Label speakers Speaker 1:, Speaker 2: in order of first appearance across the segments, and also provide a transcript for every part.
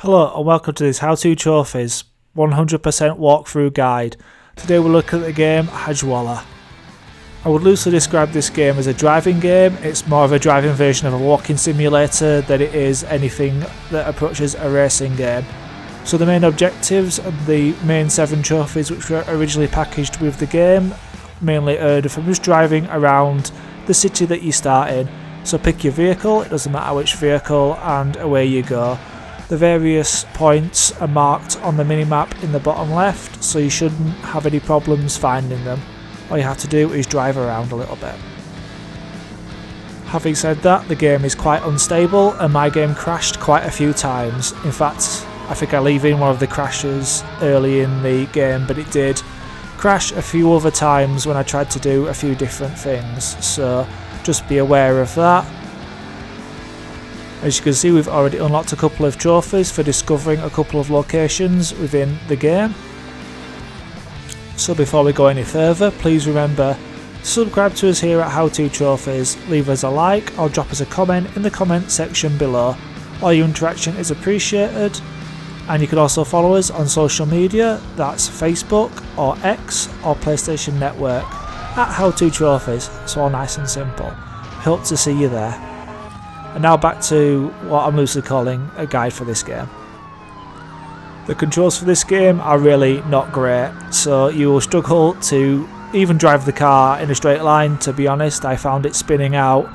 Speaker 1: Hello and welcome to this How To Trophies 100% walkthrough guide. Today we'll look at the game Hajwala. I would loosely describe this game as a driving game. It's more of a driving version of a walking simulator than it is anything that approaches a racing game. So the main objectives and the main 7 trophies which were originally packaged with the game mainly earned from just driving around the city that you start in. So pick your vehicle, it doesn't matter which vehicle, and away you go. The various points are marked on the minimap in the bottom left, so you shouldn't have any problems finding them. All you have to do is drive around a little bit. Having said that, the game is quite unstable and my game crashed quite a few times. In fact, I think I leave in one of the crashes early in the game, but it did crash a few other times when I tried to do a few different things, so just be aware of that. As you can see, we've already unlocked a couple of trophies for discovering a couple of locations within the game. So before we go any further, please remember to subscribe to us here at How To Trophies, leave us a like or drop us a comment in the comment section below. All your interaction is appreciated, and you can also follow us on social media, that's Facebook or X or PlayStation Network at How To Trophies, so all nice and simple. Hope to see you there. And now back to what I'm loosely calling a guide for this game. The controls for this game are really not great, so you will struggle to even drive the car in a straight line. To be honest, I found it spinning out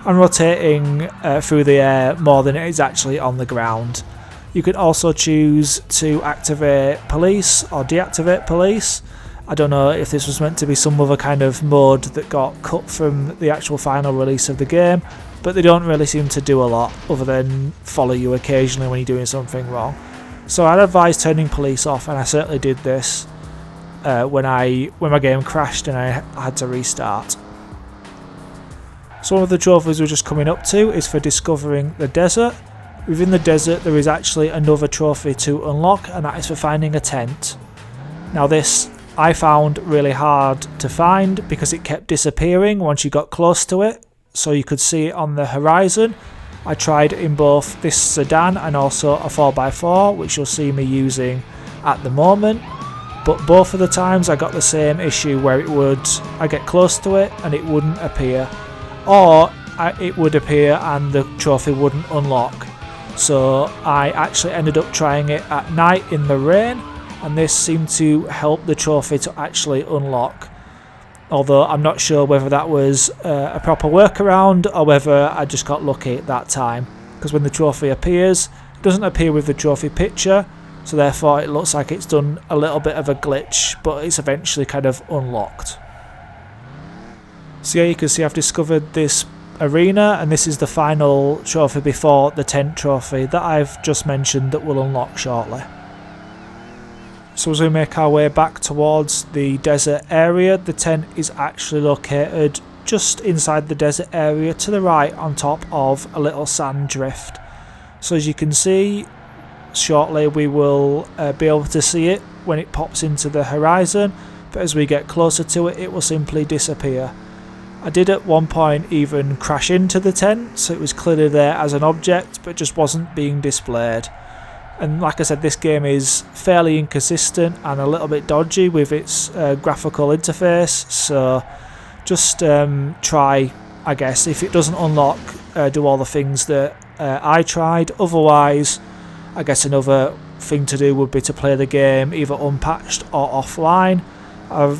Speaker 1: and rotating through the air more than it is actually on the ground. You can also choose to activate police or deactivate police. I don't know if this was meant to be some other kind of mode that got cut from the actual final release of the game, but they don't really seem to do a lot other than follow you occasionally when you're doing something wrong. So I'd advise turning police off, and I certainly did this when my game crashed and I had to restart. So one of the trophies we're just coming up to is for discovering the desert. Within the desert there is actually another trophy to unlock, and that is for finding a tent. Now this I found really hard to find because it kept disappearing once you got close to it, so you could see it on the horizon. I tried in both this sedan and also a 4x4, which you'll see me using at the moment, but both of the times I got the same issue where I get close to it and it wouldn't appear, or it would appear and the trophy wouldn't unlock. So I actually ended up trying it at night in the rain, and this seemed to help the trophy to actually unlock. Although I'm not sure whether that was a proper workaround or whether I just got lucky at that time, because when the trophy appears, it doesn't appear with the trophy picture, so therefore it looks like it's done a little bit of a glitch, but it's eventually kind of unlocked. So yeah, you can see I've discovered this arena, and this is the final trophy before the tent trophy that I've just mentioned that will unlock shortly. So as we make our way back towards the desert area, the tent is actually located just inside the desert area to the right on top of a little sand drift. So as you can see, shortly we will be able to see it when it pops into the horizon, but as we get closer to it, it will simply disappear. I did at one point even crash into the tent, so it was clearly there as an object but just wasn't being displayed. And like I said, this game is fairly inconsistent and a little bit dodgy with its graphical interface, so just try, I guess, if it doesn't unlock, do all the things that I tried. Otherwise, I guess another thing to do would be to play the game either unpatched or offline.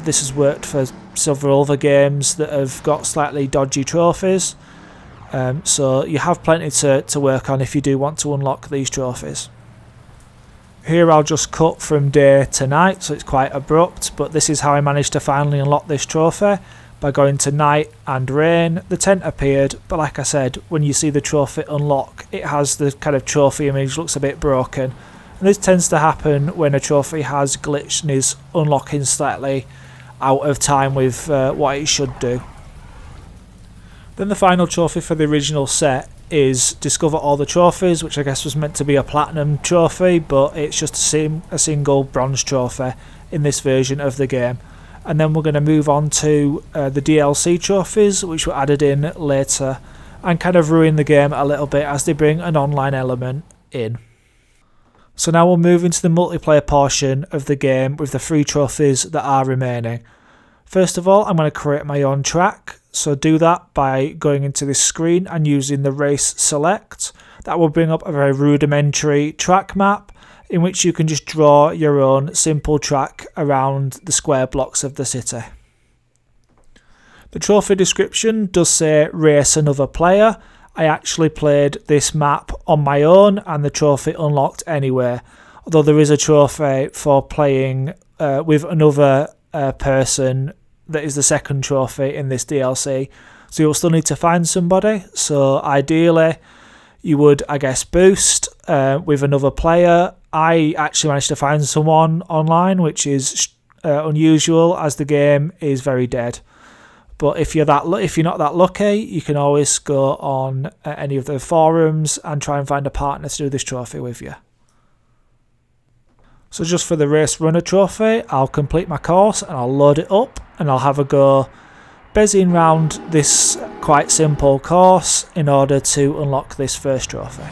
Speaker 1: This has worked for several other games that have got slightly dodgy trophies, so you have plenty to work on if you do want to unlock these trophies. Here I'll just cut from day to night, so it's quite abrupt, but this is how I managed to finally unlock this trophy, by going to night and rain. The tent appeared, but like I said, when you see the trophy unlock, it has the kind of trophy image, looks a bit broken. And this tends to happen when a trophy has glitched and is unlocking slightly out of time with what it should do. Then the final trophy for the original set is discover all the trophies, which I guess was meant to be a platinum trophy, but it's just a single bronze trophy in this version of the game. And then we're going to move on to the DLC trophies, which were added in later and kind of ruin the game a little bit as they bring an online element in. So now we'll move into the multiplayer portion of the game with the 3 trophies that are remaining. First of all, I'm going to create my own track. So do that by going into this screen and using the race select. That will bring up a very rudimentary track map in which you can just draw your own simple track around the square blocks of the city. The trophy description does say race another player. I actually played this map on my own and the trophy unlocked anyway, although there is a trophy for playing with another person that is the second trophy in this DLC, so you'll still need to find somebody. So ideally you would, I guess, boost with another player. I actually managed to find someone online, which is unusual as the game is very dead. But if you're not that lucky, you can always go on any of the forums and try and find a partner to do this trophy with you. So just for the race runner trophy, I'll complete my course and I'll load it up and I'll have a go bezzing round this quite simple course in order to unlock this first trophy.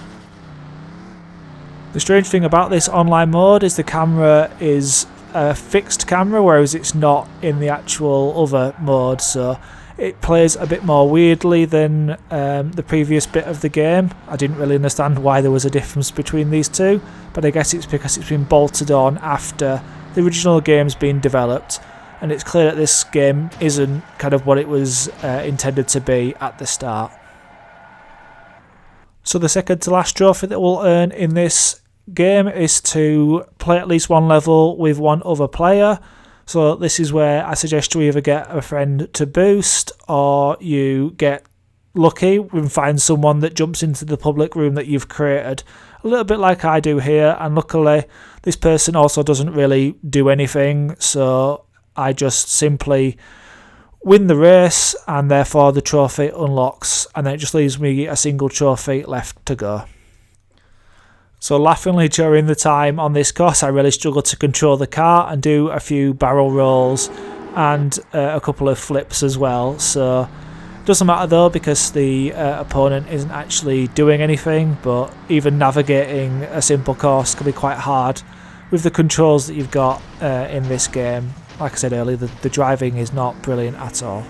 Speaker 1: The strange thing about this online mode is the camera is a fixed camera, whereas it's not in the actual other mode, so it plays a bit more weirdly than the previous bit of the game. I didn't really understand why there was a difference between these two, but I guess it's because it's been bolted on after the original game's been developed, and it's clear that this game isn't kind of what it was intended to be at the start. So the second to last trophy that we'll earn in this game is to play at least one level with one other player. So this is where I suggest you either get a friend to boost or you get lucky and find someone that jumps into the public room that you've created, a little bit like I do here. And luckily this person also doesn't really do anything, so I just simply win the race and therefore the trophy unlocks, and then it just leaves me a single trophy left to go. So laughingly, during the time on this course I really struggled to control the car and do a few barrel rolls and a couple of flips as well. So it doesn't matter though, because the opponent isn't actually doing anything, but even navigating a simple course can be quite hard with the controls that you've got in this game. Like I said earlier, the driving is not brilliant at all.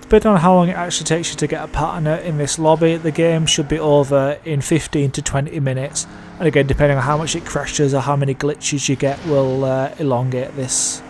Speaker 1: Depending on how long it actually takes you to get a partner in this lobby, the game should be over in 15 to 20 minutes. And again, depending on how much it crashes or how many glitches you get will elongate this.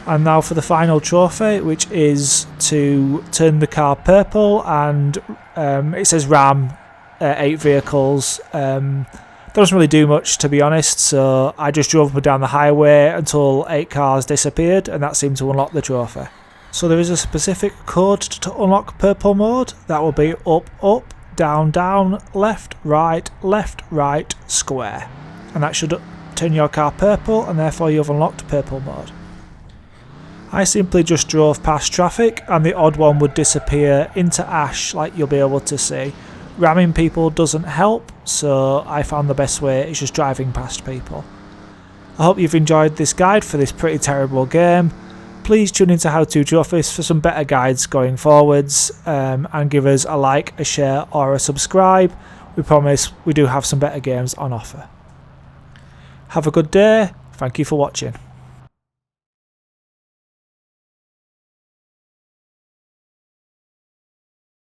Speaker 1: And now for the final trophy, which is to turn the car purple, and it says ram 8 vehicles. Doesn't really do much, to be honest, so I just drove up and down the highway until 8 cars disappeared, and that seemed to unlock the trophy. So there is a specific code to unlock purple mode. That will be up, up, down, down, left, right, square. And that should turn your car purple, and therefore you've unlocked purple mode. I simply just drove past traffic and the odd one would disappear into ash, like you'll be able to see. Ramming people doesn't help, so I found the best way is just driving past people. I hope you've enjoyed this guide for this pretty terrible game. Please tune into How To Trophies for some better guides going forwards, and give us a like, a share or a subscribe. We promise we do have some better games on offer. Have a good day. Thank you for watching.